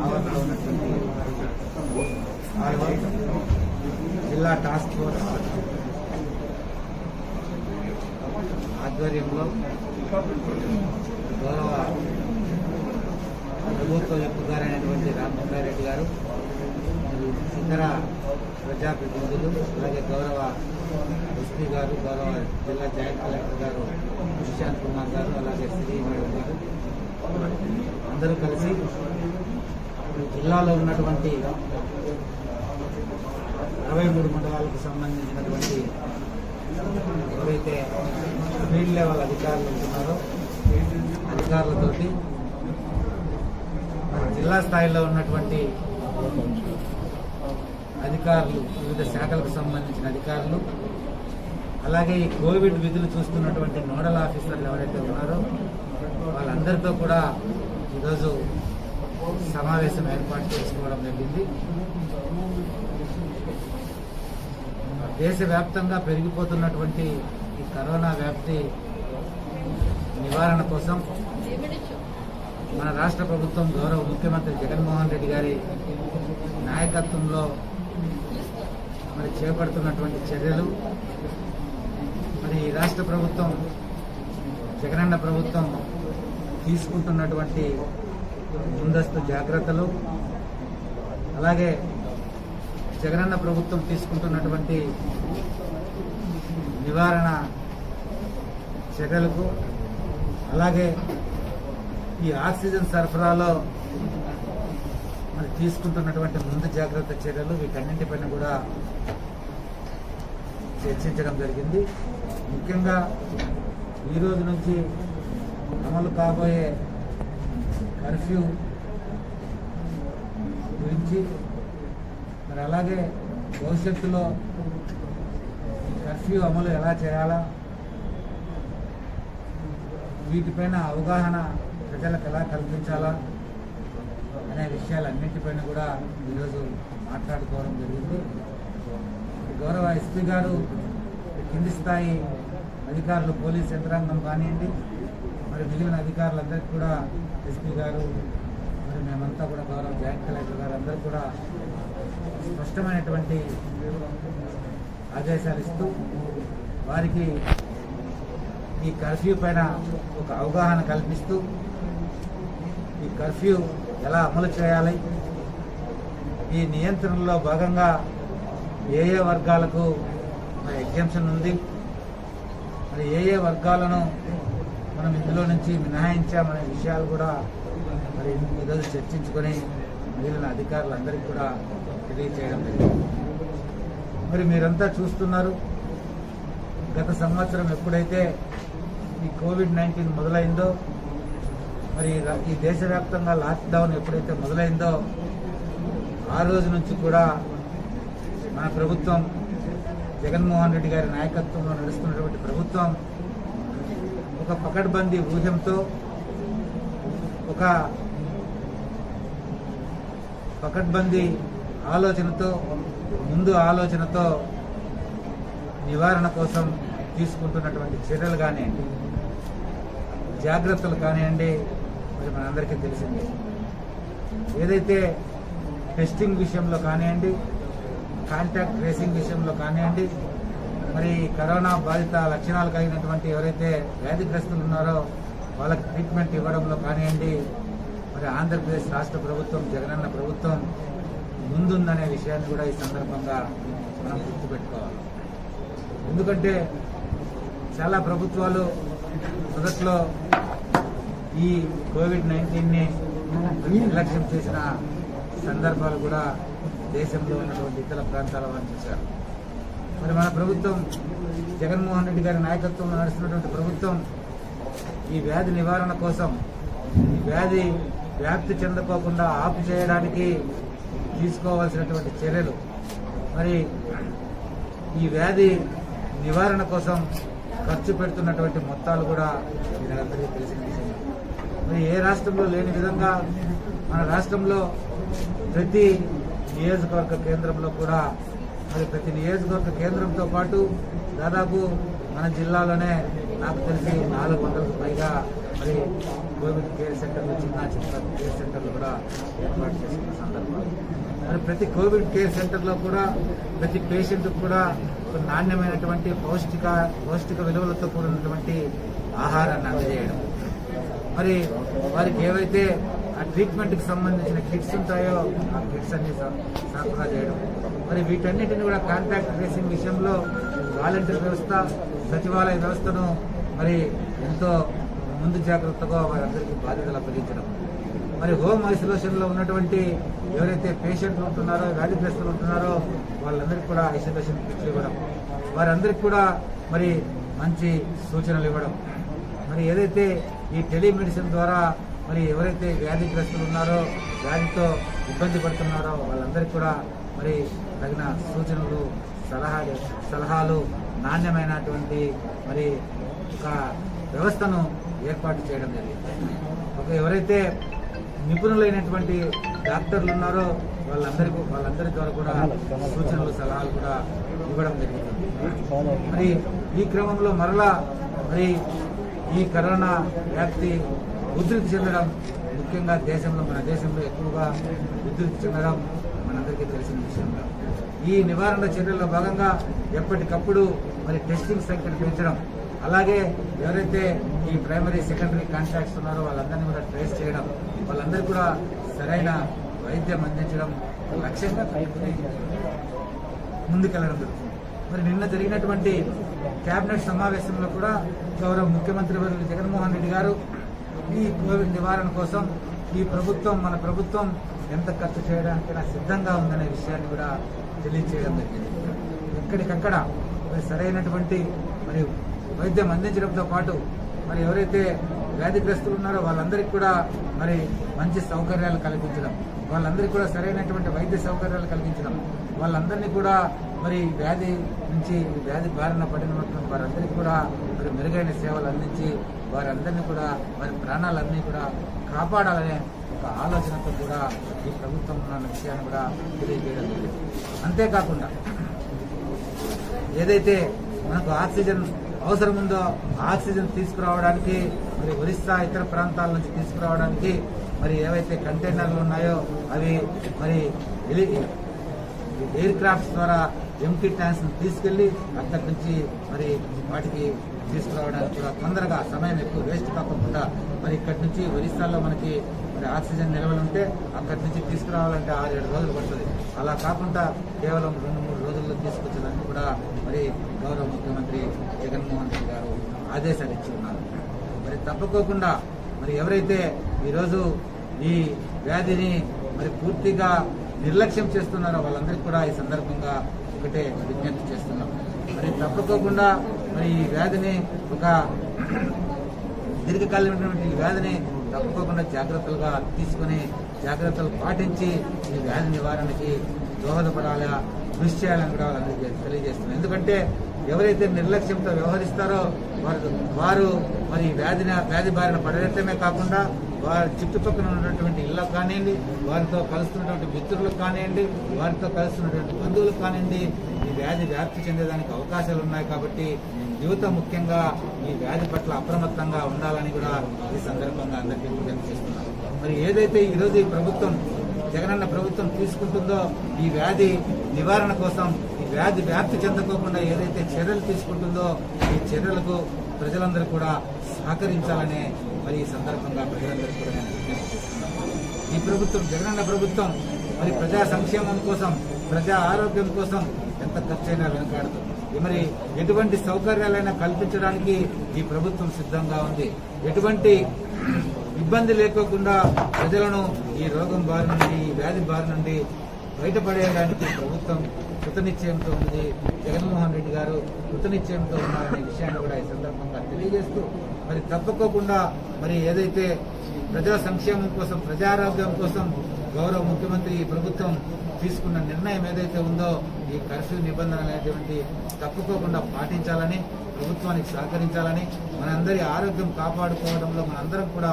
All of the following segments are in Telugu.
ఆవరణలో ఉన్నటువంటి జిల్లా టాస్క్ ఫోర్స్ ఆధ్వర్యంలో గౌరవ ప్రభుత్వ విప్ గారైనటువంటి రామచంద్రారెడ్డి గారు, ఇతర ప్రజాప్రతినిధులు, అలాగే గౌరవ ఎస్పీ గారు, గౌరవ జిల్లా జాయింట్ కలెక్టర్ గారు నిశాంత్ కుమార్ గారు, అలాగే శ్రీ మేడం గారు అందరూ కలిసి జిల్లాలో ఉన్నటువంటి 63 మండలాలకు సంబంధించినటువంటి ఎవరైతే ఫీల్డ్ లెవెల్ అధికారులు ఉంటున్నారో అధికారులతోటి జిల్లా స్థాయిలో ఉన్నటువంటి అధికారులు, వివిధ శాఖలకు సంబంధించిన అధికారులు, అలాగే ఈ కోవిడ్ విధులు చూస్తున్నటువంటి నోడల్ ఆఫీసర్లు ఎవరైతే ఉన్నారో వాళ్ళందరితో కూడా ఈరోజు సమావేశం ఏర్పాటు చేసుకోవడం జరిగింది. దేశవ్యాప్తంగా పెరిగిపోతున్నటువంటి ఈ కరోనా వ్యాప్తి నివారణ కోసం మన రాష్ట్ర ప్రభుత్వం గౌరవ ముఖ్యమంత్రి జగన్మోహన్ రెడ్డి గారి నాయకత్వంలో మరి చేపడుతున్నటువంటి చర్యలు, మరి రాష్ట్ర ప్రభుత్వం జగనన్న ప్రభుత్వం తీసుకుంటున్నటువంటి ముందస్తు జాగ్రత్తలు, అలాగే జగనన్న ప్రభుత్వం తీసుకుంటున్నటువంటి నివారణ చర్యలకు, అలాగే ఈ ఆక్సిజన్ సరఫరాలో మరి తీసుకుంటున్నటువంటి ముందు జాగ్రత్త చర్యలు, వీటన్నింటిపైన కూడా చర్చించడం జరిగింది. ముఖ్యంగా ఈ రోజు నుంచి అమలు కాబోయే కర్ఫ్యూ గురించి, మరి అలాగే భవిష్యత్తులో కర్ఫ్యూ అమలు ఎలా చేయాలా, వీటిపైన అవగాహన ప్రజలకు ఎలా కల్పించాలా అనే విషయాలన్నింటిపైన కూడా ఈరోజు మాట్లాడుకోవడం జరిగింది. గౌరవ ఎస్పీ గారు, కింది స్థాయి అధికారులు, పోలీస్ యంత్రాంగం కానివ్వండి, మరి మిగిలిన అధికారులందరికీ కూడా ఎస్పీ గారు, మరి మేమంతా కూడా గౌరవ జాయింట్ కలెక్టర్ గారు అందరూ కూడా స్పష్టమైనటువంటి ఆదేశాలు ఇస్తూ వారికి ఈ కర్ఫ్యూ పైన ఒక అవగాహన కల్పిస్తూ ఈ కర్ఫ్యూ ఎలా అమలు చేయాలి, ఈ నియంత్రణలో భాగంగా ఏ ఏ వర్గాలకు ఎగ్జంప్షన్ ఉంది, మరి ఏ ఏ వర్గాలను మనం ఇందులో నుంచి మినహాయించామనే విషయాలు కూడా మరి ఈరోజు చర్చించుకొని మిగిలిన అధికారులందరికీ కూడా తెలియచేయడం జరిగింది. మరి మీరంతా చూస్తున్నారు, గత సంవత్సరం ఎప్పుడైతే ఈ కోవిడ్-19 మొదలైందో, మరి ఈ దేశవ్యాప్తంగా లాక్డౌన్ ఎప్పుడైతే మొదలైందో ఆ రోజు నుంచి కూడా మన ప్రభుత్వం, జగన్మోహన్ రెడ్డి గారి నాయకత్వంలో నడుస్తున్నటువంటి ప్రభుత్వం ఒక పకడ్బందీ వ్యూహంతో, ఒక పకడ్బందీ ఆలోచనతో, ముందు ఆలోచనతో నివారణ కోసం తీసుకుంటున్నటువంటి చర్యలు కానివ్వండి, జాగ్రత్తలు కానివ్వండి, మరి మనందరికీ తెలిసిందే. ఏదైతే టెస్టింగ్ విషయంలో కానివ్వండి, కాంటాక్ట్ ట్రేసింగ్ విషయంలో కానివ్వండి, మరి కరోనా బాధిత లక్షణాలు కలిగినటువంటి ఎవరైతే వ్యాధిగ్రస్తులు ఉన్నారో వాళ్ళకి ట్రీట్మెంట్ ఇవ్వడంలో కానివ్వండి, మరి ఆంధ్రప్రదేశ్ రాష్ట్ర ప్రభుత్వం, జగనన్న ప్రభుత్వం ముందుందనే విషయాన్ని కూడా ఈ సందర్భంగా మనం గుర్తుపెట్టుకోవాలి. ఎందుకంటే చాలా ప్రభుత్వాలు మొదట్లో ఈ కోవిడ్-19ని నిర్లక్ష్యం చేసిన సందర్భాలు కూడా దేశంలో ఉన్నటువంటి ఇతర ప్రాంతాల వారు చూశారు. మరి మన ప్రభుత్వం, జగన్మోహన్ రెడ్డి గారి నాయకత్వంలో నడుస్తున్నటువంటి ప్రభుత్వం ఈ వ్యాధి నివారణ కోసం, ఈ వ్యాధి వ్యాప్తి చెందకోకుండా ఆపు చేయడానికి తీసుకోవాల్సినటువంటి చర్యలు, మరి ఈ వ్యాధి నివారణ కోసం ఖర్చు పెడుతున్నటువంటి మొత్తాలు కూడా మీరందరికీ తెలిసిన విషయం. మరి ఏ రాష్ట్రంలో లేని విధంగా మన రాష్ట్రంలో ప్రతి నియోజకవర్గ కేంద్రంలో కూడా, మరి ప్రతి నియోజకవర్గ కేంద్రంతో పాటు దాదాపు మన జిల్లాలోనే నాకు తెలిసి 400కు పైగా మరి కోవిడ్ కేర్ సెంటర్లు చిన్న కేర్ సెంటర్లు కూడా ఏర్పాటు చేసుకున్న సందర్భాలు. మరి ప్రతి కోవిడ్ కేర్ సెంటర్లో కూడా ప్రతి పేషెంట్ కూడా నాణ్యమైనటువంటి పౌష్టిక విలువలతో కూడినటువంటి ఆహారాన్ని అందజేయడం, మరి వారికి ఏవైతే ఆ ట్రీట్మెంట్కి సంబంధించిన కిట్స్ ఉంటాయో ఆ కిట్స్ అన్ని సరఫరా చేయడం, మరి వీటన్నిటిని కూడా కాంటాక్ట్ ట్రేసింగ్ విషయంలో వాలంటీర్ వ్యవస్థ, సచివాలయ వ్యవస్థను మరి ఎంతో ముందు జాగ్రత్తగా వారందరికీ బాధ్యతలు అప్పగించడం, మరి హోమ్ ఐసోలేషన్లో ఉన్నటువంటి ఎవరైతే పేషెంట్లు ఉంటున్నారో, వ్యాధిగ్రస్తులు ఉంటున్నారో వాళ్ళందరికీ కూడా ఐసోలేషన్ కిట్లు ఇవ్వడం, వారందరికీ కూడా మరి మంచి సూచనలు ఇవ్వడం, మరి ఏదైతే ఈ టెలిమెడిసిన్ ద్వారా మరి ఎవరైతే వ్యాధిగ్రస్తులు ఉన్నారో, వ్యాధితో ఇబ్బంది పడుతున్నారో వాళ్ళందరికీ కూడా మరి తగిన సూచనలు, సలహాలు, నాణ్యమైనటువంటి మరి ఒక వ్యవస్థను ఏర్పాటు చేయడం జరిగింది. ఎవరైతే నిపుణులైనటువంటి డాక్టర్లు ఉన్నారో వాళ్ళందరి ద్వారా కూడా సూచనలు, సలహాలు కూడా ఇవ్వడం జరుగుతుంది. మరి ఈ క్రమంలో మరలా మరి ఈ కరోనా వ్యాప్తి ఉధృతి చెందడం, ముఖ్యంగా మన దేశంలో ఎక్కువగా ఉధృతి చెందడం మనందరికీ తెలిసిన విషయంలో ఈ నివారణ చర్యల్లో భాగంగా ఎప్పటికప్పుడు మరి టెస్టింగ్ సంఖ్యను పెంచడం, అలాగే ఎవరైతే ఈ ప్రైమరీ, సెకండరీ కాంటాక్ట్స్ ఉన్నారో వాళ్ళందరినీ కూడా ట్రేస్ చేయడం, వాళ్ళందరికీ కూడా సరైన వైద్యం అందించడం లక్ష్యంగా పెట్టుకుని ముందుకెళ్లడం జరుగుతుంది. మరి నిన్న జరిగినటువంటి కేబినెట్ సమావేశంలో కూడా గౌరవ ముఖ్యమంత్రి వర్యులు జగన్మోహన్ రెడ్డి గారు ఈ కోవిడ్ నివారణ కోసం మన ప్రభుత్వం ఎంత ఖర్చు చేయడానికైనా సిద్ధంగా ఉందనే విషయాన్ని కూడా తెలియజేయడం జరిగింది. ఎక్కడికక్కడ మరి సరైనటువంటి మరి వైద్యం అందించడంతో పాటు మరి ఎవరైతే వ్యాధిగ్రస్తులు ఉన్నారో వాళ్ళందరికీ కూడా మరి మంచి సౌకర్యాలు కల్పించడం, వాళ్ళందరికీ కూడా సరైనటువంటి వైద్య సౌకర్యాలు కల్పించడం, వాళ్ళందరినీ కూడా మరి వ్యాధి బారిన పడినటువంటి వారందరికీ కూడా మరి మెరుగైన సేవలు అందించి వారందరినీ కూడా వారి ప్రాణాలన్నీ కూడా కాపాడాలనే ఒక ఆలోచనతో కూడా ఈ ప్రభుత్వం ఉన్న విషయాన్ని కూడా తెలియజేయడం జరిగింది. అంతేకాకుండా ఏదైతే మనకు ఆక్సిజన్ అవసరం ఉందో ఆక్సిజన్ తీసుకురావడానికి మరి ఒరిస్సా ఇతర ప్రాంతాల నుంచి తీసుకురావడానికి మరి ఏవైతే కంటైనర్లు ఉన్నాయో అవి మరి ఎయిర్ క్రాఫ్ట్స్ ద్వారా ఎంటీ ట్యాంక్స్ తీసుకెళ్లి అక్కడి నుంచి మరి వాటికి తీసుకురావడానికి కూడా తొందరగా సమయం ఎక్కువ వేస్ట్ కాకుండా మరి ఇక్కడి నుంచి ఒరిస్సాలో మనకి మరి ఆక్సిజన్ నిల్వలు ఉంటే అక్కడి నుంచి తీసుకురావాలంటే 6-7 రోజులు పడుతుంది. అలా కాకుండా కేవలం 2-3 రోజుల్లో తీసుకొచ్చడానికి కూడా మరి గౌరవ ముఖ్యమంత్రి జగన్మోహన్ రెడ్డి గారు ఆదేశాలు ఇచ్చి ఉన్నారు. మరి తప్పుకోకుండా మరి ఎవరైతే ఈరోజు ఈ వ్యాధిని మరి పూర్తిగా నిర్లక్ష్యం చేస్తున్నారో వాళ్ళందరికీ కూడా ఈ సందర్భంగా ఒకటే విజ్ఞప్తి చేస్తున్నాం. మరి తప్పుకోకుండా మరి ఈ వ్యాధిని ఒక దీర్ఘకాలికమైనటువంటి ఈ వ్యాధిని తప్పుకోకుండా జాగ్రత్తలుగా తీసుకుని జాగ్రత్తలు పాటించి ఈ వ్యాధి నివారణకి దోహదపడాలా, కృషి చేయాలని కూడా వాళ్ళందరికీ తెలియజేస్తున్నాం. ఎందుకంటే ఎవరైతే నిర్లక్ష్యంతో వ్యవహరిస్తారో వారు మరి వ్యాధి బారిన పడటమే కాకుండా వారి చుట్టుపక్కల ఉన్నటువంటి ఇళ్ళకు కానివ్వండి, వారితో కలుస్తున్నటువంటి మిత్రులకు కానివ్వండి, వారితో కలుస్తున్నటువంటి బంధువులకు కానివ్వండి ఈ వ్యాధి వ్యాప్తి చెందేదానికి అవకాశాలు ఉన్నాయి. కాబట్టి యువత ముఖ్యంగా ఈ వ్యాధి పట్ల అప్రమత్తంగా ఉండాలని కూడా ఈ సందర్భంగా అందరికీ విజ్ఞప్తి చేస్తున్నారు. మరి ఏదైతే ఈరోజు ఈ ప్రభుత్వం జగనన్న ప్రభుత్వం తీసుకుంటుందో ఈ వ్యాధి నివారణ కోసం, ఈ వ్యాధి వ్యాప్తి చెందకోకుండా ఏదైతే చర్యలు తీసుకుంటుందో ఈ చర్యలకు ప్రజలందరూ కూడా సహకరించాలనే మరి ఈ సందర్భంగా ప్రజలందరూ కూడా నేను విజ్ఞప్తి చేస్తున్నాను. ఈ ప్రభుత్వం జగనన్న ప్రభుత్వం మరి ప్రజా సంక్షేమం కోసం, ప్రజా ఆరోగ్యం కోసం ఎంత ఖర్చైనా వెనకాడదు. మరి ఎటువంటి సౌకర్యాలైనా కల్పించడానికి ఈ ప్రభుత్వం సిద్ధంగా ఉంది. ఎటువంటి ఇబ్బంది లేకోకుండా ప్రజలను ఈ రోగం బారి నుండి, ఈ వ్యాధి బారి నుండి బయటపడేయడానికి ప్రభుత్వం కృతనిశ్చయంతో ఉంది. జగన్మోహన్ రెడ్డి గారు కృతనిశ్చయంతో ఉన్నారనే విషయాన్ని కూడా ఈ సందర్భంగా తెలియజేస్తూ మరి తప్పుకోకుండా మరి ఏదైతే ప్రజా సంక్షేమం కోసం, ప్రజారోగ్యం కోసం గౌరవ ముఖ్యమంత్రి ఈ ప్రభుత్వం తీసుకున్న నిర్ణయం ఏదైతే ఉందో ఈ కర్ఫ్యూ నిబంధనలు అనేటువంటి తప్పుకోకుండా పాటించాలని, ప్రభుత్వానికి సహకరించాలని, మనందరి ఆరోగ్యం కాపాడుకోవడంలో మనందరం కూడా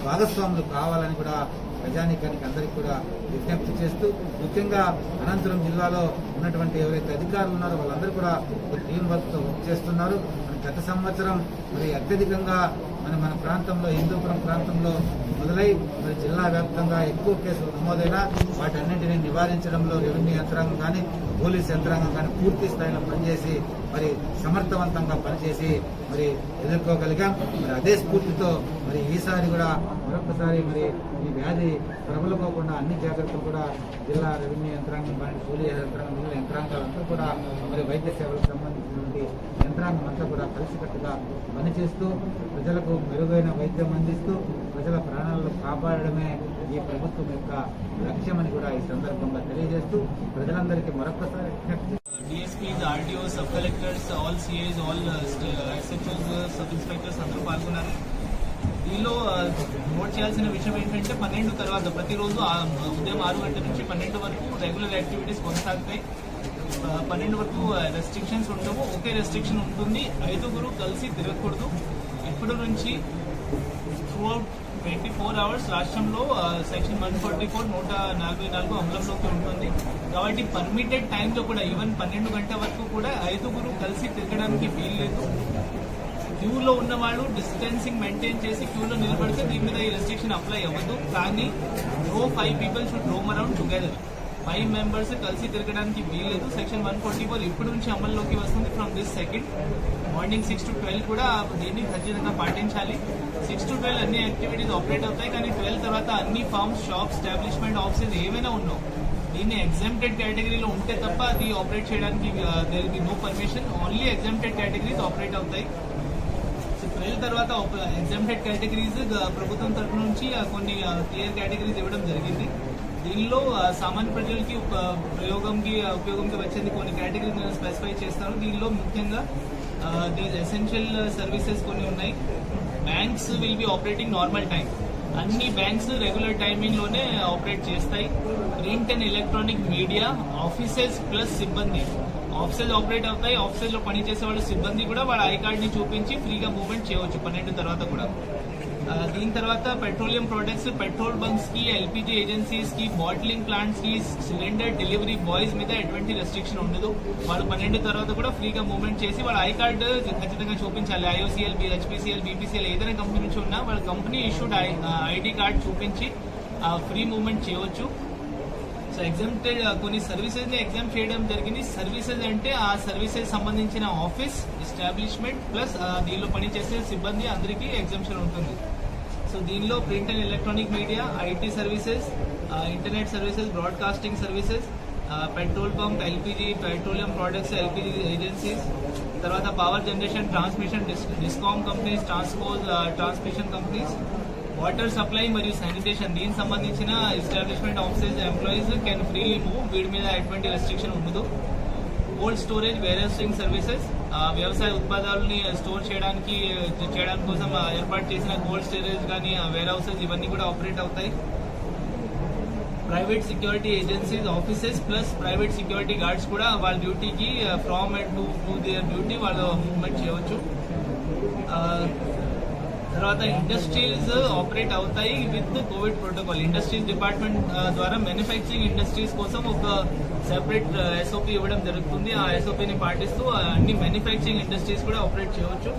భాగస్వాములు కావాలని కూడా ప్రజానీకానికి అందరికీ కూడా విజ్ఞప్తి చేస్తూ, ముఖ్యంగా అనంతపురం జిల్లాలో ఉన్నటువంటి ఎవరైతే అధికారులు ఉన్నారో వాళ్ళందరూ కూడా టీం వర్క్తో వర్క్ చేస్తున్నారు. గత సంవత్సరం మరి అత్యధికంగా మన ప్రాంతంలో హిందూపురం ప్రాంతంలో మొదలై మరి జిల్లా వ్యాప్తంగా ఎక్కువ కేసులు నమోదైనా వాటన్నింటినీ నివారించడంలో రెవెన్యూ యంత్రాంగం కానీ పోలీస్ యంత్రాంగం కానీ పూర్తి స్థాయిలో పనిచేసి మరి సమర్థవంతంగా పనిచేసి మరి ఎదుర్కోగలిగాం. మరి అదే స్ఫూర్తితో మరి ఈసారి కూడా మరొకసారి మరి ఈ వ్యాధి ప్రబలకోకుండా అన్ని జాగ్రత్తలు కూడా జిల్లా రెవెన్యూ యంత్రాంగం కానీ పోలీస్ యంత్రాంగం మిగిలిన యంత్రాంగాలంతా కూడా మరి వైద్య సేవలకు సంబంధించినటువంటి యంత్రాంగం అంతా కూడా కలిసికట్టుగా పనిచేస్తూ ప్రజలకు మెరుగైన వైద్యం అందిస్తూ ప్రజల ప్రాణాలను కాపాడడమే ఈ ప్రభుత్వం యొక్క లక్ష్యమని కూడా ఈ సందర్భంగా తెలియజేస్తూ ప్రజలందరికీ మరొకసారి విజ్ఞప్తి. DSPs, RDOs, sub collectors, all CAs, all SHOs, sub inspectors అందరూ పాల్గొన్నారు. దీనిలో నోట్ చేయాల్సిన విషయం ఏంటంటే 12 తర్వాత ప్రతిరోజు ఉదయం 6 గంటల నుంచి 12 వరకు రెగ్యులర్ యాక్టివిటీస్ కొనసాగుతాయి. 12 వరకు రెస్ట్రిక్షన్స్ ఉండవు. ఒకే రెస్ట్రిక్షన్ ఉంటుంది, 5గురు కలిసి తిరగకూడదు. ఇప్పటి నుంచి త్రూఅవుట్ 24 అవర్స్ రాష్ట్రంలో సెక్షన్ 144 144 అమలంలోకి ఉంటుంది. కాబట్టి పర్మిటెడ్ టైంలో కూడా ఈవెన్ 12 గంటల వరకు కూడా 5గురు కలిసి తిరగడానికి వీల్లేదు. క్యూలో ఉన్న వాళ్ళు డిస్టెన్సింగ్ మెయింటైన్ చేసి క్యూలో నిలబడితే దీని మీద ఈ రెస్ట్రిక్షన్ అప్లై అవ్వదు. కానీ 5 people should Rome around together. 5 members కలిసి తిరగడానికి వీల్లేదు. సెక్షన్ 144 ఇప్పటి నుంచి అమల్లోకి వస్తుంది. From this second morning 6 to 12 కూడా దీన్ని ఖచ్చితంగా పాటించాలి. 6 to 12 అన్ని యాక్టివిటీస్ ఆపరేట్ అవుతాయి. కానీ 12 తర్వాత అన్ని ఫార్మ్స్, షాప్స్, ఎస్టాబ్లిష్మెంట్, ఆఫీసెస్ ఏమైనా ఉన్నావు దీన్ని ఎగ్జామ్టెడ్ కేటగిరీలో ఉంటే తప్ప అది ఆపరేట్ చేయడానికి there be no permission. Only exempted categories operate అవుతాయి. 12 తర్వాత ఎగ్జామ్టెడ్ కేటగిరీస్ ప్రభుత్వం తరఫు నుంచి కొన్ని క్లియర్ కేటగిరీస్ ఇవ్వడం జరిగింది. దీనిలో సామాన్య ప్రజలకి ఉపయోగంకి వచ్చేది కొన్ని కేటగిరీస్ స్పెసిఫై చేస్తారు. దీనిలో ముఖ్యంగా ఎసెన్షియల్ సర్వీసెస్ కొన్ని ఉన్నాయి. Banks will be operating normal time. అన్ని బ్యాంక్స్ రెగ్యులర్ టైమింగ్ లోనే ఆపరేట్ చేస్తాయి. Print and electronic media, offices plus సిబ్బంది ఆఫీసెస్ ఆపరేట్ అవుతాయి. ఆఫీసెస్ లో పనిచేసే వాళ్ళ సిబ్బంది కూడా వాళ్ళ ఐ కార్డ్ ని చూపించి ఫ్రీగా మూవ్మెంట్ చేయవచ్చు 12 తర్వాత కూడా. దీని తర్వాత పెట్రోలియం ప్రొడక్ట్స్, పెట్రోల్ బంక్స్ కి, ఎల్పీజీ ఏజెన్సీస్ కి, బాటిలింగ్ ప్లాంట్స్ కి, సిలిండర్ డెలివరీ బాయ్స్ మీద ఎటువంటి రెస్ట్రిక్షన్ ఉండదు. వాళ్ళు 12 తర్వాత కూడా ఫ్రీగా మూవ్మెంట్ చేసి వాళ్ళ ఐ కార్డ్ ఖచ్చితంగా చూపించాలి. ఐఓసీఎల్, హెచ్పీసీఎల్, బీపీసీఎల్ ఏదైనా కంపెనీ నుంచి ఉన్నా వాళ్ళ కంపెనీ ఇష్యూడ్ ఐడి కార్డ్ చూపించి ఫ్రీ మూవ్మెంట్ చేయవచ్చు. సో ఎగ్జామ్టెడ్ కొన్ని సర్వీసెస్ ని ఎగ్జామ్ చేయడం జరిగింది. సర్వీసెస్ అంటే ఆ సర్వీసెస్ సంబంధించిన ఆఫీస్, ఎస్టాబ్లిష్మెంట్ ప్లస్ దీనిలో పనిచేసే సిబ్బంది అందరికీ ఎగ్జామ్షన్ ఉంటుంది. సో దీనిలో print and electronic media, IT services, internet services, broadcasting services, petrol pump, LPG, petroleum products, LPG agencies, తర్వాత power generation, transmission, discom companies, transmission companies, water supply మరియు శానిటేషన్ దీనికి సంబంధించిన establishment offices employees can freely move. వీడి మీద ఎటువంటి రెస్ట్రిక్షన్ ఉండదు. కోల్డ్ స్టోరేజ్, వేర్హౌసింగ్ సర్వీసెస్, వ్యవసాయ ఉత్పాదాలని స్టోర్ చేయడానికి కోసం ఏర్పాటు చేసిన కోల్డ్ స్టోరేజ్ కానీ వేర్ హౌసెస్ ఇవన్నీ కూడా ఆపరేట్ అవుతాయి. Private security agencies, offices plus private security guards కూడా వాళ్ళ డ్యూటీకి from and to their duty వాళ్ళు మూవ్మెంట్ చేయవచ్చు. తర్వాత ఇండస్ట్రీస్ ఆపరేట్ అవుతాయి with Covid protocol. Industries department ద్వారా మ్యానుఫ్యాక్చరింగ్ ఇండస్ట్రీస్ కోసం ఒక సెపరేట్ ఎస్ఓపి ఇవ్వడం జరుగుతుంది. ఆ ఎస్ఓపిని పాటిస్తూ అన్ని మ్యానుఫ్యాక్చరింగ్ ఇండస్ట్రీస్ కూడా ఆపరేట్ చేయవచ్చు.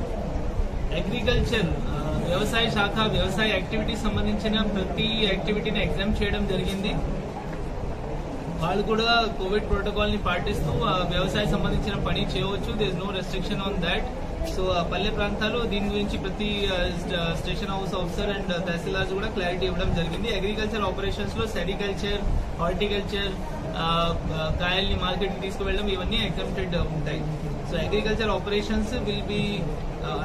అగ్రికల్చర్, వ్యవసాయ శాఖ, వ్యవసాయ యాక్టివిటీస్ సంబంధించిన ప్రతి యాక్టివిటీని ఎగ్జామ్ చేయడం జరిగింది. వాళ్ళు కూడా కోవిడ్ ప్రోటోకాల్ ని పాటిస్తూ వ్యవసాయ సంబంధించిన పని చేయవచ్చు. There is no restriction on that. So పల్లె ప్రాంతాలు దీని గురించి ప్రతి స్టేషన్ హౌస్ ఆఫీసర్ అండ్ తహసీల్దార్స్ కూడా క్లారిటీ ఇవ్వడం జరిగింది. అగ్రికల్చర్ ఆపరేషన్స్ లో సెరికల్చర్, హార్టికల్చర్, కాయల్ని మార్కెట్ కి తీసుకువెళ్ళడం ఇవన్నీ ఎగ్జామ్టెడ్ ఉంటాయి. So agriculture operations will be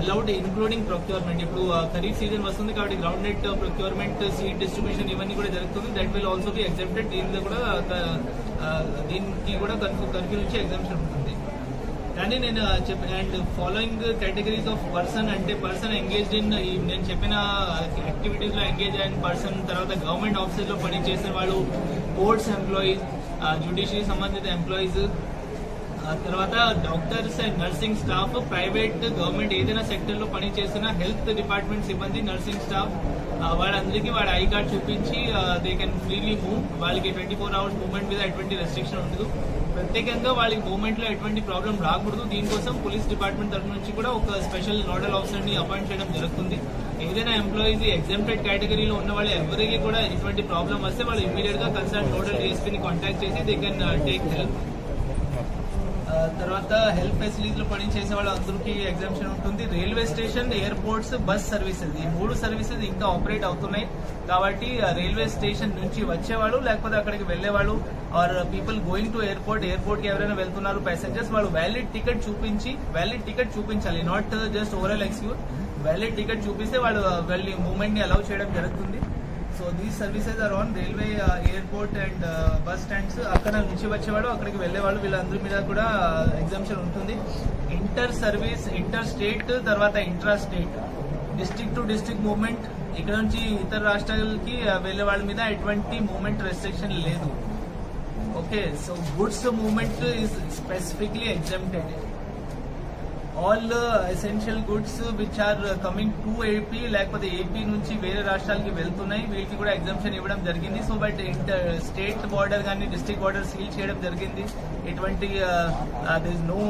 allowed including procurement. ఇప్పుడు ఖరీఫ్ సీజన్ వస్తుంది కాబట్టి groundnut procurement, seed distribution ఇవన్నీ కూడా జరుగుతుంది. That will also be exempted. దీనికి కూడా కర్ఫ్యూ నుంచి ఎగ్జామ్షన్ ఉంటుంది. కానీ నేను and following categories of person అంటే పర్సన్ ఎంగేజ్డ్ ఇన్ నేను చెప్పిన యాక్టివిటీస్ లో ఎంగేజ్ అయిన పర్సన్, తర్వాత గవర్నమెంట్ ఆఫీసెస్ లో పనిచేసిన వాళ్ళు, కోర్ట్స్ ఎంప్లాయీస్, జ్యుడిషియరీ సంబంధిత ఎంప్లాయీస్, తర్వాత doctors and nursing staff, private government ఏదైనా సెక్టర్ లో పనిచేసిన హెల్త్ డిపార్ట్మెంట్ సిబ్బంది, నర్సింగ్ స్టాఫ్ వాళ్ళందరికీ వాళ్ళ ఐ కార్డ్ చూపించి దే కెన్ ఫ్రీలీ మూవ్. వాళ్ళకి 24 అవర్స్ మూవ్మెంట్ మీద ఎటువంటి రెస్ట్రిక్షన్ ఉండదు. ప్రత్యేకంగా వాళ్ళకి మూవ్మెంట్ లో ఎటువంటి ప్రాబ్లం రాకూడదు. దీనికోసం పోలీస్ డిపార్ట్మెంట్ తరఫు నుంచి కూడా ఒక స్పెషల్ నోడల్ ఆఫీసర్ ని అపాయింట్ చేయడం జరుగుతుంది. ఏదైనా ఎంప్లాయీస్ ఎగ్జామ్టెడ్ కేటగిరీలో ఉన్న వాళ్ళు ఎవరికి కూడా ఇటువంటి ప్రాబ్లం వస్తే వాళ్ళు ఇమీడియట్ గా కన్సర్న్ నోడల్ డిఎస్పీని కాంటాక్ట్ చేసి దే కెన్ టేక్ హెల్ప్. తర్వాత హెల్త్ ఫెసిలిటీలో పనిచేసే వాళ్ళ అందరికీ ఎగ్జామ్షన్ ఉంటుంది. Railway station, airports, bus services, ఈ 3 సర్వీసెస్ ఇంకా ఆపరేట్ అవుతున్నాయి కాబట్టి రైల్వే స్టేషన్ నుంచి వచ్చేవాళ్ళు లేకపోతే అక్కడికి వెళ్లేవాళ్ళు or people going to airport కి ఎవరైనా వెళ్తున్నారు ప్యాసింజర్స్, వాళ్ళు వ్యాలిడ్ టికెట్ చూపించాలి. Not just overall excuse, valid ticket చూపిస్తే వాళ్ళు వెళ్ళి మూవ్మెంట్ ని అలౌ చేయడం జరుగుతుంది. So these services are on railway, airport and bus stands. అక్కడ నుంచి వచ్చేవాడు అక్కడికి వెళ్లేవాళ్ళు వీళ్ళందరి మీద కూడా ఎగ్జామ్షన్ ఉంటుంది. ఇంటర్ సర్వీస్, ఇంటర్ స్టేట్, తర్వాత intra state, district to district movement, ఇక్కడ నుంచి ఇతర రాష్ట్రాలకి వెళ్లే వాళ్ళ మీద ఎటువంటి మూవ్మెంట్ రెస్ట్రిక్షన్ లేదు. Okay, so goods movement is specifically exempted. All essential goods which are coming to AP లేకపోతే ఏపీ నుంచి వేరే రాష్ట్రాలకి వెళ్తున్నాయి వీటికి కూడా ఎగ్జామ్షన్ ఇవ్వడం జరిగింది. సో బట్ స్టేట్ బార్డర్ కానీ డిస్ట్రిక్ట్ బార్డర్ సీల్ చేయడం జరిగింది. ఎటువంటి there is no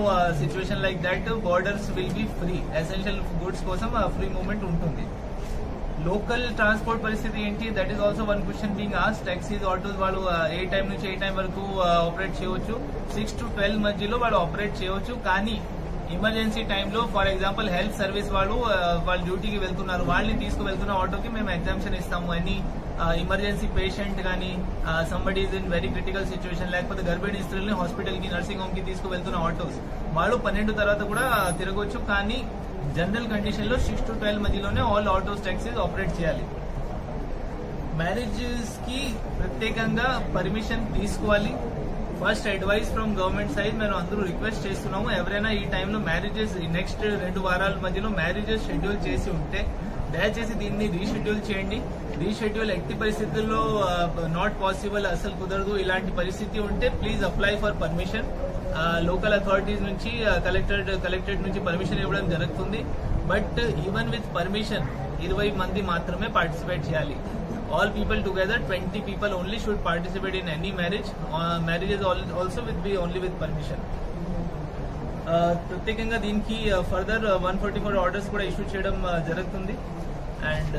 situation like that. Borders will be free. Essential goods కోసం ఫ్రీ మూవ్మెంట్ ఉంటుంది. లోకల్ ట్రాన్స్పోర్ట్ పరిస్థితి ఏంటి, that is also one question being ఆస్. టాక్సీస్, ఆటోస్ వాళ్ళు ఏ టైం నుంచి ఏ టైం వరకు ఆపరేట్ చేయవచ్చు? 6 to 12 మధ్యలో వాళ్ళు ఆపరేట్ చేయవచ్చు. కానీ ఎమర్జెన్సీ టైంలో ఫర్ ఎగ్జాంపుల్ హెల్త్ సర్వీస్ వాళ్ళు డ్యూటీకి వెళ్తున్నారు, వాళ్ళని తీసుకువెళ్తున్న ఆటోకి మేము ఎగ్జామ్షన్ ఇస్తాము. అని ఎమర్జెన్సీ పేషెంట్ కానీ somebody is in very critical situation లేకపోతే గర్భిణీ స్త్రీలని హాస్పిటల్ కి నర్సింగ్ హోమ్ కి తీసుకువెళ్తున్న ఆటోస్ వాళ్ళు 12 తర్వాత కూడా తిరగొచ్చు. కానీ జనరల్ కండిషన్ లో 6 to 12 మధ్యలోనే ఆల్ ఆటోస్ టాక్సీస్ ఆపరేట్ చేయాలి. మ్యారేజెస్ కి ప్రత్యేకంగా పర్మిషన్ తీసుకోవాలి. First advice from government side మేము అందరూ రిక్వెస్ట్ చేస్తున్నాము, ఎవరైనా ఈ టైంలో మ్యారేజెస్ నెక్స్ట్ 2 వారాల మధ్యలో మ్యారేజెస్ షెడ్యూల్ చేసి ఉంటే దయచేసి దీన్ని రీషెడ్యూల్ చేయండి. రీషెడ్యూల్ ఎట్టి పరిస్థితుల్లో నాట్ పాసిబుల్, అసలు కుదరదు ఇలాంటి పరిస్థితి ఉంటే please apply for permission. Local authorities నుంచి కలెక్టరేట్ నుంచి పర్మిషన్ ఇవ్వడం జరుగుతుంది. బట్ ఈవెన్ విత్ పర్మిషన్ 20 మంది మాత్రమే పార్టిసిపేట్ చేయాలి. All people together, 20 people only should participate in any marriage. Marriages also will be only with permission. ప్రత్యేకంగా దీనికి ఫర్దర్ 144 ఆర్డర్స్ కూడా ఇష్యూ చేయడం జరుగుతుంది. అండ్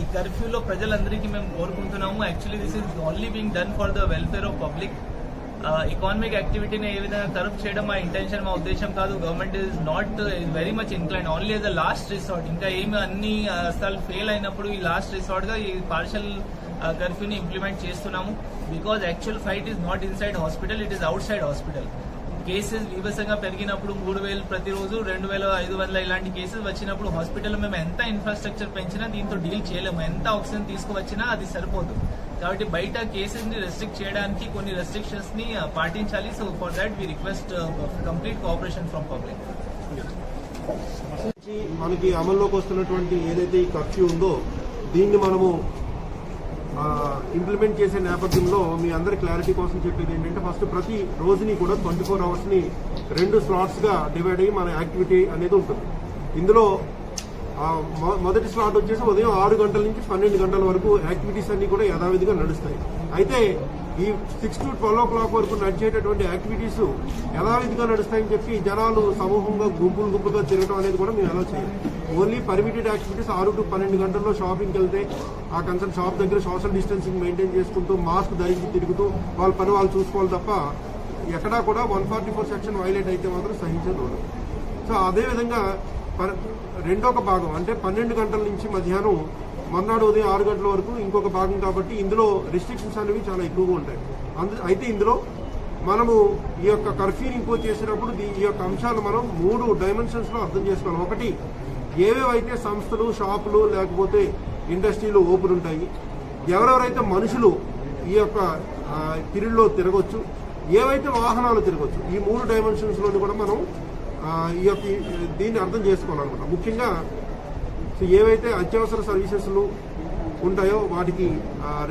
ఈ కర్ఫ్యూలో ప్రజలందరికీ మేము కోరుకుంటున్నాము, actually this is only being done for the welfare of public. Economic యాక్టివిటీని ఏ విధంగా కరప్ట్ చేయడం మా ఇంటెన్షన్, మా ఉద్దేశం కాదు. Government is not very much incline, only as a last resort. ఇంకా ఏమి అన్ని అసలు ఫెయిల్ అయినప్పుడు ఈ లాస్ట్ రిసార్ట్ గా ఈ పార్షల్ కర్ఫ్యూని ఇంప్లిమెంట్ చేస్తున్నాము. Because actual fight is not inside hospital, it is outside hospital. Cases విభసంగా పెరిగినప్పుడు 3,000 ప్రతిరోజు 2,500 ఇలాంటి కేసెస్ వచ్చినప్పుడు హాస్పిటల్ మేము ఎంత ఇన్ఫ్రాస్ట్రక్చర్ పెంచినా దీంతో డీల్ చేయలేము. ఎంత ఆక్సిజన్ తీసుకువచ్చినా అది సరిపోదు. కాబట్టి బయట కేసెస్ ని రెస్ట్రిక్ట్ చేయడానికి కొన్ని రెస్ట్రిక్షన్స్ ని పాటించాలి. So for that we request complete cooperation from public. మనకి అమల్లోకి వస్తున్నటువంటి ఏదైతే ఈ కర్ఫ్యూ ఉందో దీన్ని మనము ఇంప్లిమెంట్ చేసే నేపథ్యంలో మీ అందరి క్లారిటీ కోసం చెప్పేది ఏంటంటే ఫస్ట్ ప్రతి రోజుని కూడా 24 hours ని 2 slots గా డివైడ్ అయ్యి మన యాక్టివిటీ అనేది ఉంటుంది. ఇందులో మొదటి స్లాట్ వచ్చేసి ఉదయం 6 గంటల నుంచి 12 గంటల వరకు యాక్టివిటీస్ అన్ని కూడా యథావిధిగా నడుస్తాయి. అయితే ఈ 6 to 12 o'clock వరకు నడిచేటటువంటి యాక్టివిటీస్ యథావిధిగా నడుస్తాయని చెప్పి జనాలు సమూహంగా గుంపులుగా తిరగడం అనేది కూడా మేము ఎలా చేయాలి. ఓన్లీ పర్మిటెడ్ యాక్టివిటీస్ 6 to 12 గంటల్లో షాపింగ్కి వెళ్తే ఆ కన్సర్న్ షాప్ దగ్గర సోషల్ డిస్టెన్సింగ్ మెయింటైన్ చేసుకుంటూ మాస్క్ ధరించి తిరుగుతూ వాళ్ళ పని వాళ్ళు చూసుకోవాలి తప్ప ఎక్కడా కూడా 144 సెక్షన్ వైలేట్ అయితే మాత్రం సహించదు. సో అదేవిధంగా రెండొక భాగం అంటే 12 గంటల నుంచి మధ్యాహ్నం మర్నాడు ఉదయం 6 గంటల వరకు ఇంకొక భాగం కాబట్టి ఇందులో రిస్ట్రిక్షన్స్ అనేవి చాలా ఎక్కువగా ఉంటాయి. అయితే ఇందులో మనము ఈ యొక్క కర్ఫ్యూని ఇంపోజ్ చేసినప్పుడు ఈ యొక్క అంశాలు మనం 3 డైమెన్షన్స్ లో అర్థం చేసుకోవాలి. ఒకటి, ఏవేవైతే సంస్థలు, షాపులు లేకపోతే ఇండస్ట్రీలు ఓపెన్ ఉంటాయి, ఎవరెవరైతే మనుషులు ఈ యొక్క పీరియడ్లో తిరగొచ్చు, ఏవైతే వాహనాలు తిరగొచ్చు, ఈ 3 డైమెన్షన్స్ లోని కూడా మనం ఈ యొక్క దీన్ని అర్థం చేసుకోవాలన్నమాట. ముఖ్యంగా ఏవైతే అత్యవసర సర్వీసెస్లు ఉంటాయో వాటికి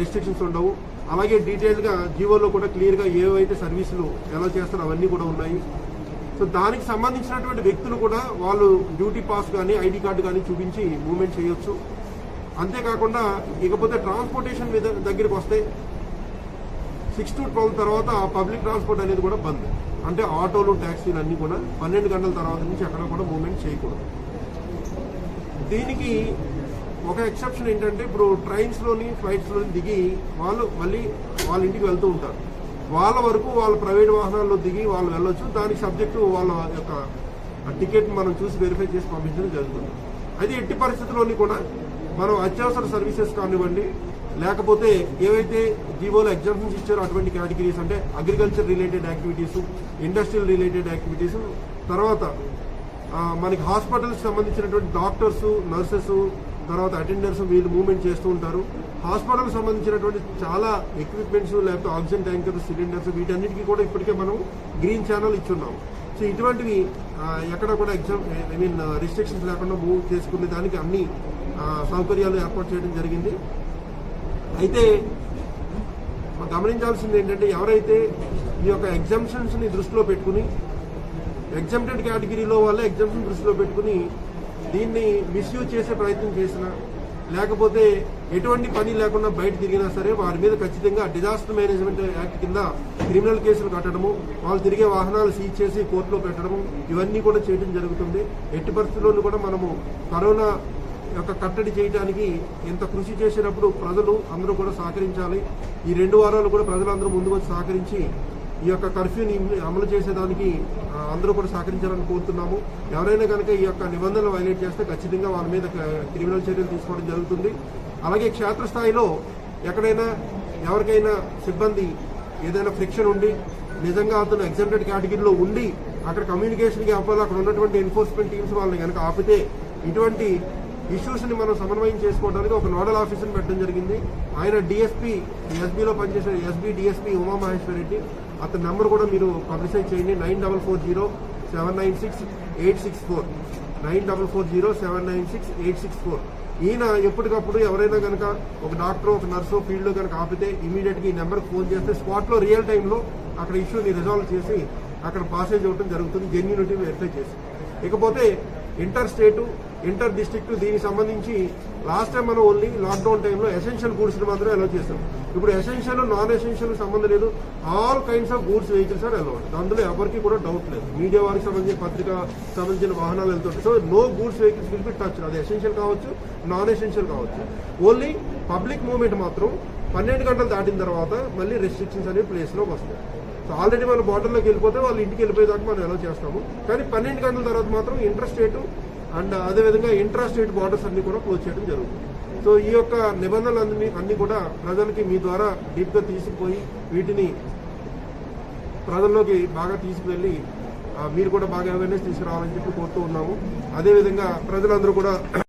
రెస్ట్రిక్షన్స్ ఉండవు. అలాగే డీటెయిల్గా జీవోలో కూడా క్లియర్గా ఏవైతే సర్వీసులు ఎలా చేస్తారో అవన్నీ కూడా ఉన్నాయి. సో దానికి సంబంధించినటువంటి వ్యక్తులు కూడా వాళ్ళు డ్యూటీ పాస్ కానీ ఐడి కార్డు కానీ చూపించి మూవ్మెంట్ చేయొచ్చు. అంతేకాకుండా ఇకపోతే ట్రాన్స్పోర్టేషన్ మీద దగ్గరికి వస్తే 6 to 12 తర్వాత పబ్లిక్ ట్రాన్స్పోర్ట్ అనేది కూడా బంద్. అంటే ఆటోలు, ట్యాక్సీలు అన్నీ కూడా 12 గంటల తర్వాత నుంచి ఎక్కడ కూడా మూవ్మెంట్ చేయకూడదు. దీనికి ఒక ఎక్సెప్షన్ ఏంటంటే ఇప్పుడు ట్రైన్స్లోని ఫ్లైట్స్లోని దిగి వాళ్ళు మళ్ళీ వాళ్ళ ఇంటికి వెళ్తూ ఉంటారు. వాళ్ళ వరకు వాళ్ళ ప్రైవేట్ వాహనాల్లో దిగి వాళ్ళు వెళ్ళొచ్చు. దానికి సబ్జెక్టు వాళ్ళ యొక్క టికెట్ మనం చూసి వెరిఫై చేసి పంపించడం జరుగుతుంది. అయితే ఎట్టి పరిస్థితుల్లోని కూడా మనం అత్యవసర సర్వీసెస్ కానివ్వండి, లేకపోతే ఏవైతే జీవోలో ఎగ్జామ్షన్స్ ఇచ్చారో అటువంటి కేటగిరీస్ అంటే agriculture related activities, industrial related activities, తర్వాత మనకి హాస్పిటల్స్ సంబంధించినటువంటి డాక్టర్స్, నర్సెస్, తర్వాత అటెండర్స్ వీళ్ళు మూవ్మెంట్ చేస్తూ ఉంటారు. హాస్పిటల్ సంబంధించినటువంటి చాలా ఎక్విప్మెంట్స్, లేకపోతే ఆక్సిజన్ ట్యాంకర్స్, సిలిండర్స్, వీటన్నిటికీ కూడా ఇప్పటికే మనం గ్రీన్ ఛానల్ ఇచ్చున్నాం. సో ఇటువంటివి ఎక్కడ కూడా రిస్ట్రిక్షన్స్ లేకుండా మూవ్ చేసుకునే దానికి అన్ని సౌకర్యాలు ఏర్పాటు చేయడం జరిగింది. అయితే గమనించాల్సింది ఏంటంటే ఎవరైతే ఈ యొక్క ఎగ్జామ్షన్స్ ని దృష్టిలో పెట్టుకుని ఎగ్జామ్టెడ్ కేటగిరీలో వాళ్ళే ఎగ్జామ్షన్ దృష్టిలో పెట్టుకుని దీన్ని మిస్యూజ్ చేసే ప్రయత్నం చేసినా, లేకపోతే ఎటువంటి పని లేకుండా బయట తిరిగినా సరే వారి మీద ఖచ్చితంగా డిజాస్టర్ మేనేజ్మెంట్ యాక్ట్ కింద క్రిమినల్ కేసులు కట్టడము, వాళ్ళు తిరిగే వాహనాలు సీజ్ చేసి కోర్టులో పెట్టడము, ఇవన్నీ కూడా చేయడం జరుగుతుంది. ఎట్టి పరిస్థితుల్లోనూ కూడా మనము కరోనా యొక్క కట్టడి చేయడానికి ఇంత కృషి చేసినప్పుడు ప్రజలు అందరూ కూడా సహకరించాలి. ఈ 2 వారాలు కూడా ప్రజలందరూ ముందుకు వచ్చి సహకరించి ఈ యొక్క కర్ఫ్యూని అమలు చేసేదానికి అందరూ కూడా సహకరించాలని కోరుతున్నాము. ఎవరైనా కనుక ఈ యొక్క నిబంధనలు వైలేట్ చేస్తే ఖచ్చితంగా వాళ్ళ మీద క్రిమినల్ చర్యలు తీసుకోవడం జరుగుతుంది. అలాగే క్షేత్రస్థాయిలో ఎక్కడైనా ఎవరికైనా సిబ్బంది ఏదైనా ఫ్రిక్షన్ ఉండి నిజంగా అతను ఎగ్జామ్టెడ్ కేటగిరీలో ఉండి అక్కడ కమ్యూనికేషన్కి అవ్వాలి, అక్కడ ఉన్నటువంటి ఎన్ఫోర్స్మెంట్ టీమ్స్ వాళ్ళని కనుక ఆపితే ఇటువంటి ఇష్యూస్ ని మనం సమన్వయం చేసుకోవడానికి ఒక నోడల్ ఆఫీసర్ని పెట్టడం జరిగింది. ఆయన డిఎస్పీ, ఎస్బీలో పనిచేసే ఎస్బీ డిఎస్పీ ఉమామహేశ్వర్ రెడ్డి. అతని నెంబర్ కూడా మీరు పబ్లిసైజ్ చేయండి, 9440-796-864, 9440-796-864. ఈయన ఎప్పటికప్పుడు ఎవరైనా కనుక ఒక డాక్టర్, ఒక నర్సు ఫీల్డ్లో కనుక ఆపితే ఇమీడియట్గా ఈ నెంబర్కి ఫోన్ చేస్తే స్పాట్లో రియల్ టైంలో అక్కడ ఇష్యూని రిజాల్వ్ చేసి అక్కడ పాసేజ్ అవ్వడం జరుగుతుంది, జెన్యూనిటీ వెరిఫై చేసి. ఇకపోతే ఇంటర్ స్టేటు, ఇంటర్ డిస్ట్రిక్ట్ దీనికి సంబంధించి లాస్ట్ టైం మనం ఓన్లీ లాక్డౌన్ టైంలో ఎసెన్షియల్ గూడ్స్ మాత్రమే అలౌ చేస్తాం. ఇప్పుడు ఎసెన్షియల్, నాన్ ఎసెన్షియల్ సంబంధం లేదు, all kinds of goods vehicles are allowed. అందులో ఎవరికి కూడా డౌట్ లేదు. మీడియా వారికి సంబంధించిన, పత్రిక సంబంధించిన వాహనాలు వెళ్తుంటాయి. So no goods vehicles will be touch. అది ఎసెన్షియల్ కావచ్చు, నాన్ ఎసెన్షియల్ కావచ్చు. ఓన్లీ పబ్లిక్ మూవ్మెంట్ మాత్రం 12 గంటలు దాటిన తర్వాత మళ్ళీ రెస్ట్రిక్షన్స్ అనేవి ప్లేస్లోకి వస్తాయి. సో ఆల్రెడీ మన బార్డర్లోకి వెళ్ళిపోతే వాళ్ళు ఇంటికి వెళ్ళిపోయేదాకా మనం అలౌ చేస్తాము. కానీ 12 గంటల తర్వాత మాత్రం ఇంటర్ స్టేట్ అండ్ అదేవిధంగా ఇంట్రా స్టేట్ బార్డర్స్ అన్ని కూడా క్లోజ్ చేయడం జరుగుతుంది. సో ఈ యొక్క నిబంధనలు అన్ని కూడా ప్రజలకి మీ ద్వారా డీప్ గా తీసుకుపోయి వీటిని ప్రజల్లోకి బాగా తీసుకువెళ్ళి మీరు కూడా బాగా అవేర్నెస్ తీసుకురావాలని చెప్పి కోరుతూ ఉన్నాము. అదేవిధంగా ప్రజలందరూ కూడా